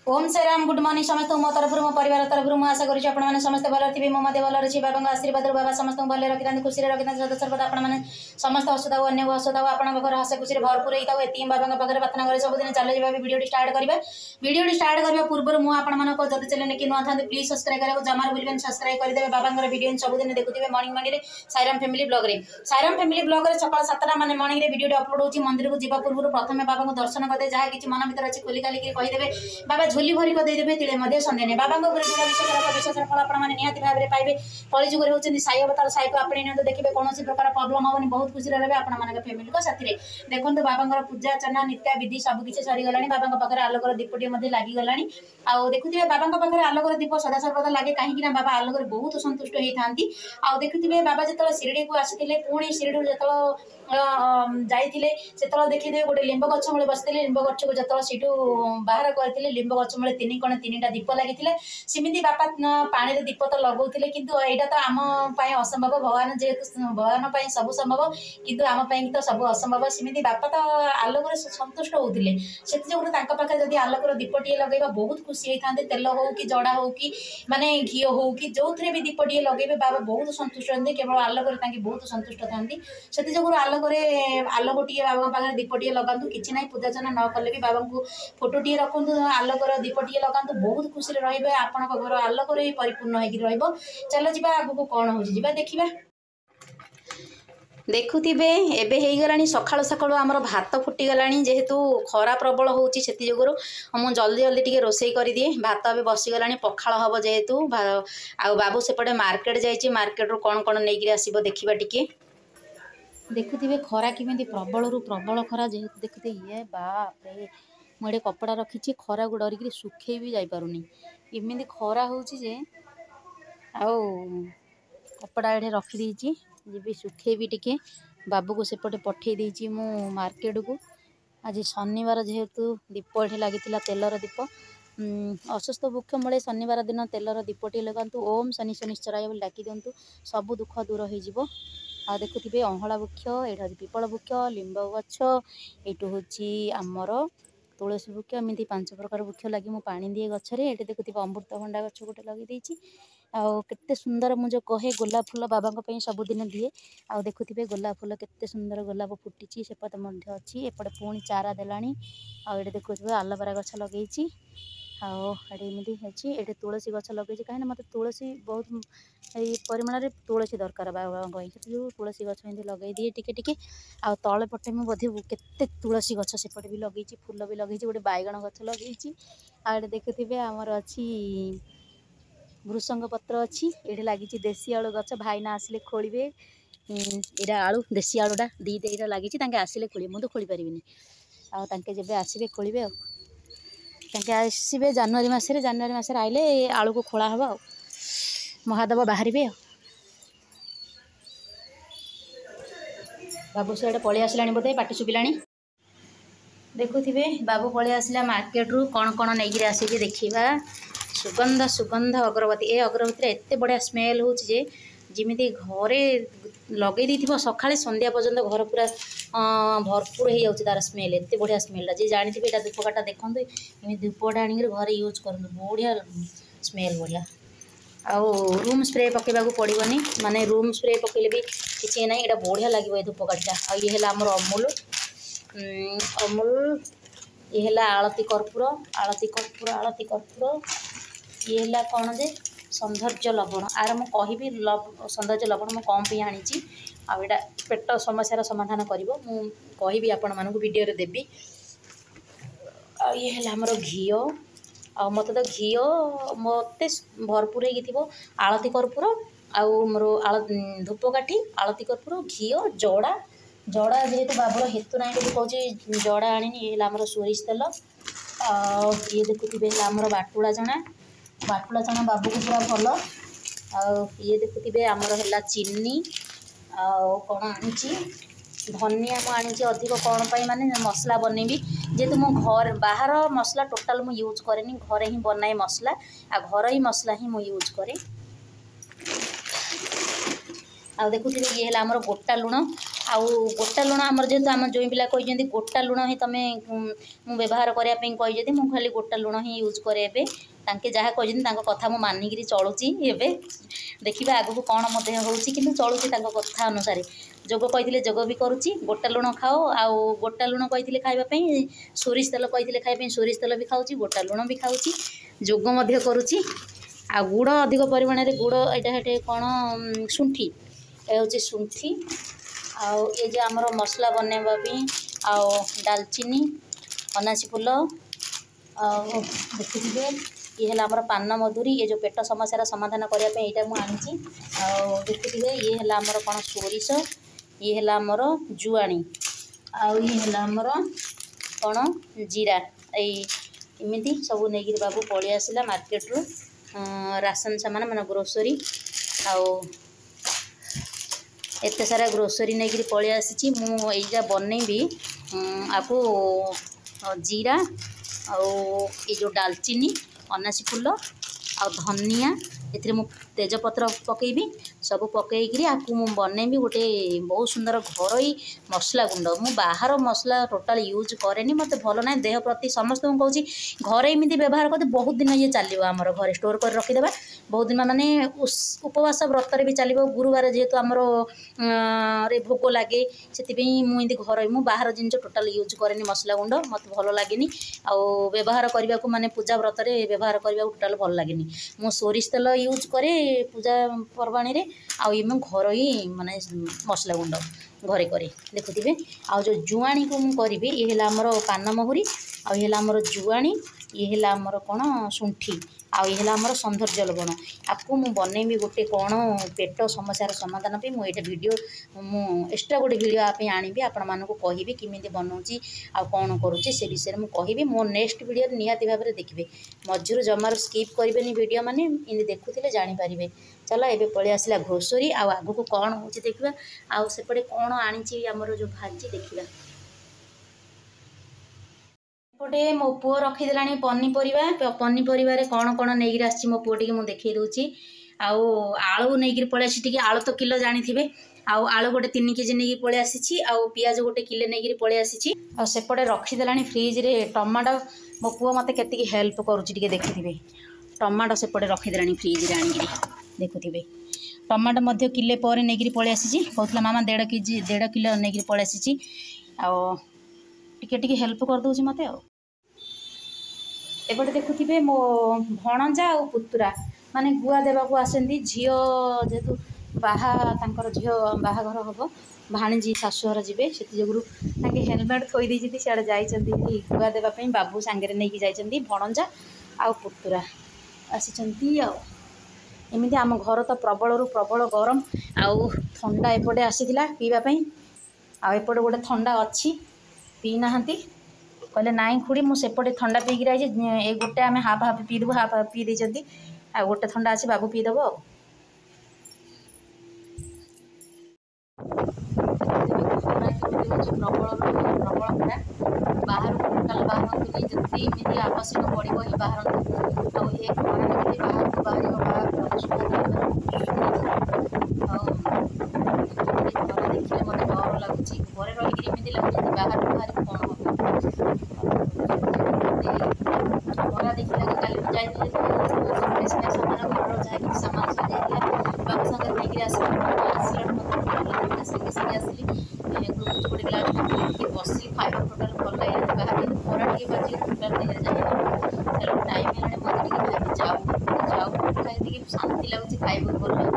ओम Shri Ram good morning समस्त मो तरफ मो परिवार तरफ आशा करुँच आपने समस्त भल थे मो मध्य भल रही बाबा आशीर्वाद बाबा समस्त भल रखी खुशी रखी सदा सर्वदा आपने समस्त असुविधा अन्य असुविधा आपंक घर हस खुशी भरपूर होता है ये बाबा पाखे प्रार्थना करें सबुदिन चल जाए वीडियो स्टार्ट करेंगे वीडियो स्टार्ट करने पूर्व मुझे जब चैनल की नुआ था प्लीज सब्सक्राइब करेंगे जमार भूलें सब्सक्राइब करदे बाबा वीडियो सबुदिन देखुए morning morning Sairam family blog रे साईराम फैमिली ब्लॉग रे सकाल 7टा माने मॉर्निंग रे वीडियो अपलोड होची मंदिर को जीवा पूर्व प्रथम बाबा को दर्शन करदे जहाँ किसी मन भर अच्छी खोली खाली कहीदेवे बाबा झोली भरी को देदेवे तिले मध्य संदेह नहीं बाबा विश्वास फल आपने निहती भाव में पाइबे कलिजुग होती साई अवतार साई को आपणे नियंतु देखिए कौन प्रकार प्रॉब्लम हेनी बहुत खुशी रहे आपण फैमिली को साथी देखो बाबा पूजा अर्चना नित्या विधि सबकि सरीगला बाबा पाखे आलोकर दीपटी लगिगला आउ देखुए बाबा पाखे आलोकर दीप सदा सर्वदा लगे कहीं बाबा आलोकर बहुत संतुष्ट होता आउ देखुए बाबा जो शिरडी को आसते पुणी शिरडी जो जाइए से देखिए गोटे लिंब गछ मूले बसते लिंब गछ को जो सीटू बाहर करते लिंब गछ मूले तीन कण 3टा दीप लगी सेमती बापा पानी रे दीप तो लगौले किंतु एटा तो आम असंभव भगवान जेहेतु भगवान सब संभव किंतु आम तो सब असंभव सेमती बापा तो आलोक संतुष्ट होते से पाखे जब आलोकर दीपटे लगेगा बहुत खुशी होता तेल हो कि जड़ा हो कि माने घी हो कि जो थे भी दीपटे लगे बाबा बहुत संतुष्ट होते केवल आलोक बहुत संतुष्ट था से आलोक आलोक टे बाबा पाखे दीपटे लगातु कि ना पूजार्चना न कले भी बाबा को फोटो टे रखु आलोकर दीपटे लगातु बहुत खुशी रे आपण घर आलोकर परिपूर्ण हो चलो जी आगू कौन हो देखा देखुवे एबे हो गला सकाळु सकाळु आमर भात फुटीगला जेहेतु खरा प्रबल होची सेति जोगुरु मु जल्दी जल्दी टिके रोसई कर दिए भात अबे बसीगला पखाळ हम जेहेतु आ बाबू सेपटे मार्केट जाइए मार्केट रू कौन कौन नहीं आसो देखा टिके देखुवे खरा किमी प्रबल रु प्रबल खरा जेहेतु देखुते ये बाप रे मुझे कपड़ा रखी खरा को डरिक सुखे भी जापारुनी इमिंदी खरा होची आउ कपड़ा ये रखीदी जी सुखे भी टिके बाबू को सेपटे पठे देती मु मार्केट को आज शनिवार जेहेतु दीप ये लगी तेलर दीप असुस्थ वृक्ष मूले शनिवार दिन तेलर दीपटे लगातु ओम शनि शनिश्चराय बोली डाकी दिंतु सब दुख दूर हो आ देखुवे अहला वृक्ष ये पिपल वृक्ष लिंब गछ यू हूँ आमर तुलसी वृक्ष एमती 5 प्रकार वृक्ष लगी मु पानी दिए गचरे ये देखुवे अमृतभंडा गछ गोटे लगी आते सुंदर मुझे कहे गोलाप फूल बाबा सबुदिन दिए आ देखुवे गोलाप फूल केते सुंदर गोलाप फुटी सेपटे अच्छी एपटे पुणी चारा देलानी आए देखुवे आलोवेरा गछ लगे आमती अच्छी ये तुलसी गछ लगे कहीं मत तुलसी बहुत परिमाण में तुलसी दरकार बाबा जो तुलसी गछ लगे दिए टिके आ तले पटे मुझे बोधे केते तुलसी गछ सेपटे भी लगे फूल भी लगे गोटे बैगण गछ लगे आड़े देखुवे आमर अच्छी भृषंग पत्र अच्छी ये लगी देसी आलू गछ भाईना आसिले खोलिए यहाँ आलू देसी आलूटा दीटा लगी आसिले खोलिए मुझे खोली पारिनी आके जब आसबे खोलिए आसबे जानुरी मसरे आइले आलू को खोला हम महादेव बाहर बाबू से पलि आसला बोधे पाटी शुभिला देखुवे बाबू पलि आसला मार्केट रू कौन कौन नहीं आसिक देखा सुगंध सुगंध अगरबत्ती ए अगरबत्ती एत बढ़िया स्मेल हो जमी घरे लगे सका संध्या पर्यंत घर पूरा भरपूर हो तार स्मेल एत बढ़िया स्मेल जी जानी थे धूपकाटा देखो धूपटा आनिक घर यूज कर बढ़िया स्मेल बढ़िया आउ रूम स्प्रे पकेबा पड़ोनी माने रूम स्प्रे पकेले भी किसी ना यहाँ बढ़िया लगे धूपकाटा आ ये आमर अमूल अमूल ये आलती कर्पूर आलती कर्पूर आलती कर्पूर ये है कौन जे सौंदर्य लवण आर मु कहि सौंदर्य लवण मु कम पे आनी आटा पेट समस्या समाधान करी आपण मानक वीडियो रे देवी आ ये है आमर घी आ मत तो घी मत भरपूर हो आलती कर्पूर आउ मोर धूपकाठी आलती कर्पूर घी जड़ा जड़ा जेहेतु बाबूर हेतु ना कहूँ जड़ा आनी ये आमर सोरिष तेल ये देखुवे आमर बाटुला चना बाबू को पूरा भल ये देखुवे आमर है चीनी कौन आनी धनिया मु आनी अधिक कौन पाई माने मसला बनैबी जेहेतु मो घर बाहर मसला टोटाल मु यूज करेनी घरे ही बनाए मसला आ घर ही मसला ही मु यूज करे आ देखुवे ये है आमर गोटा लुण आउ गोटा लुण आमर जेहेतु आम जो पिला कहते गोटा लुण ही तुम मु व्यवहार करने कही मुझे खाली गोटा लुण ही यूज करे तांके जहाँ कहते कथा मु मानिकी चलुची एबे देखिए आगू कौन मो देह होची किंतु चलुची कथा अनुसार जोग कही जोग भी करुच्ची गोटा लुण खाओ आउ गोटा लुण कही खावाई सोरिष तेल कही खावाई सोरिष तेल भी खाऊँ गोटा लुण भी खाऊँ जोग करुच्ची आ गुड़ अधिक परिमाण में गुड़ यहाँ कौन शुंठी ये हूँ शुंठी आउ ये जो आमर मसला बनवा भी आउ डालचीनी अनासी फूल देखिए ये है आमर पान मधुरी ये जो पेट समस्या समाधान करने यहाँ मुझे देखिए ये है आमर कौन सोरिष ये है आमर जुआणी आउ ये है आमर कौन जीरा एमती सब नहीं बाबू पलि आसला मार्केट रू राशन सामान मान ग्रोसरी आउ एत सारा ग्रोसरी नहीं पलि आसी मुझा बनैबी आपको जीरा आउ ये जो डालचीनी अनासी फूल आ धनिया ए तेजपत्र पकेबी सब पकईकरी आपको बनैबी गोटे बहुत सुंदर घरोई मसला गुंड मु बाहर मसला टोटाल यूज कैनि मत भल ना देह प्रति समस्त कहूँ घरे एमती व्यवहार करते बहुत दिन ये चलो आमर घरे स्टोर कर रखीदे बहुत दिन माने उपवास व्रत भी चलो गुरुवार जेहेतु आमर रे भोग लगे से मुझे घर मु बाहर जिन टोटाल यूज कैनि मसला गुंड मत भल लगे आउ व्यवहार करने को माने पूजा व्रत व्यवहार करने को टोटाल भल लगे मु सोरिष तेल यूज करे पूजा पर्वाणी रे आउ ये घर ही माने मसला गुंड घरे करे देखुथे आउ जो जुआणी को मु करी ये है आमर पान महुरी आउ ये आमर जुआणी ये है आमर कौन शुंठी आउ ये आमर सौंदर्य लवण आपको मु बनैबी गोटे कौन पेट समस्या समाधान पे मुझे भिडियो मु एक्सट्रा गोटे भिडियो आप आनी आपण मानक कहि किमी बनाऊँगी आ कौन करुच्ची से विषय में कहि मो नेक्स्ट भिडियो निहाती भाव में देखिए मझुर जमार स्किप करेंगे भिडियो मैंने इन देखुले जानीपारे चलो ये पलि आसला ग्रोसरी आगू को कौन हो देखा आउ सेपटे कौन आनी आमर जो भाजी देखा एपटे मो पुओ रखीदेला पनीपरिया कौन कौन नहीं आसी मो पुओ टी मुझे देखी दूची आउ आलू नहीं पलि टी आलू तो किलो जानी आउ आलू गोटे 3 केजी नहीं पलि आसी आउ पियाज गोटे किले नहीं पलि आसी सेपटे रखीदेला फ्रिज रे टमाटो मो पुओ मत के हेल्प करुच्ची देखिथे टमाटो सेपटे रखीदेला फ्रिज रे आनिकी देखुथे टमाटो किले पर नहीं पलि आसी कहला मामा 1.5 किलो नहीं पलि आसी टिके हेल्प कर दूची मते एपटे देखुथे मो भणजा आ पुतुरा माने गुआ देवाक आसती झील जेहेतु बाहा झील बाहाघर हम भाणीजी शाशुघर जी से हेलमेट थोई देती सियाड़े जाइए गुआ देवाई बाबू सांगे नहीं जाइए भणजा आ पुतुरा आसी एमती आम घर तो प्रबल प्रबल गरम आउ ठंडा एपटे आसीला पीवाई आउपटे गोटे ठंडा अच्छी पी ना कहले नाई खुड़ी मुझे ठंडा पीक आई गोटे आम हाफ हाफ पीदेबू हाफ हाफ पी देती आ गोटे ठंडा अच्छी बाबू पीदेव प्रबल प्रबल खरा बाहर टोटाल बाहर जमी आवश्यक पड़ो ही बाहर आए बाहर को बाहर देखिए मत डर लगुच घरे रही लगुच बाहर बाहर कौन खरा देखिए कल जाइए सामान घर जहाँ सामान सजाइला बाबू सागर नहीं आसला मत संगे संगे आसली ग्लुकोज पड़ा बस खाइबा टोटाल भल लगे बाहर खरा टे बाजी टोटाल देह जाए टाइम है मत भाभी जाऊ खाई शांति लगुच खाइबा भल लगे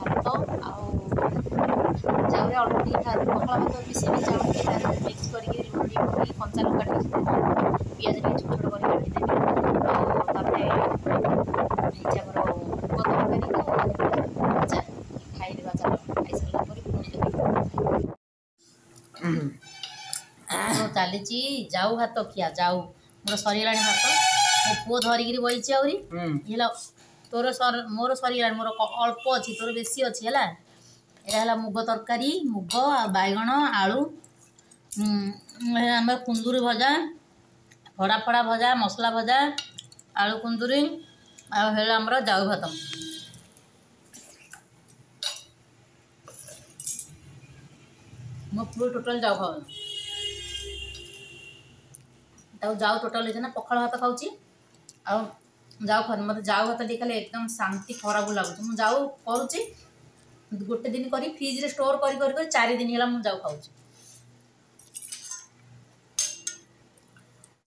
भात जाऊे अल्प टे पखला भात मिसेक चाउल मिक्स करके लुणी पकई कंचा लंका पियाज टे छोट छोट कर काटिदेवी आमर मुग तरकारी भजा खाईदेवा चलो खाई सारा चली जाऊ भात खिया जाऊ मोर सरीगला भात मो पुओ धरिकी बही आहरी तोर मोर सरीगला मोर अल्प अच्छी तोर बेसी अच्छी है यहाँ मुग तरकारी मुग बैगण आलू आम कुंदूरी भजा फड़ा फड़ा भजा मसला भजा आलू कुंदूरी आमर जाऊ भात ମୁଁ ଟୋଟାଲ ଯାଉ ଖାଉନି। ତାକୁ ଯାଉ ଟୋଟାଲ ହେଇଛି ନା ପଖାଳ ଭାତ ଖାଉଛି ଆଉ ଯାଉ ଖାଉନି। ମୋତେ ଯାଉ ଭାତ ଟିକେ ଖାଲି ଏକଦମ ଶାନ୍ତି ଖରାପ ଲାଗୁଛି। ମୁଁ ଯାଉ କରୁଛି ଗୋଟେ ଦିନ କରି ଫ୍ରିଜରେ ଷ୍ଟୋର କରି 4 ଦିନ ହେଲା ମୁଁ ଯାଉ ଖାଉଛି।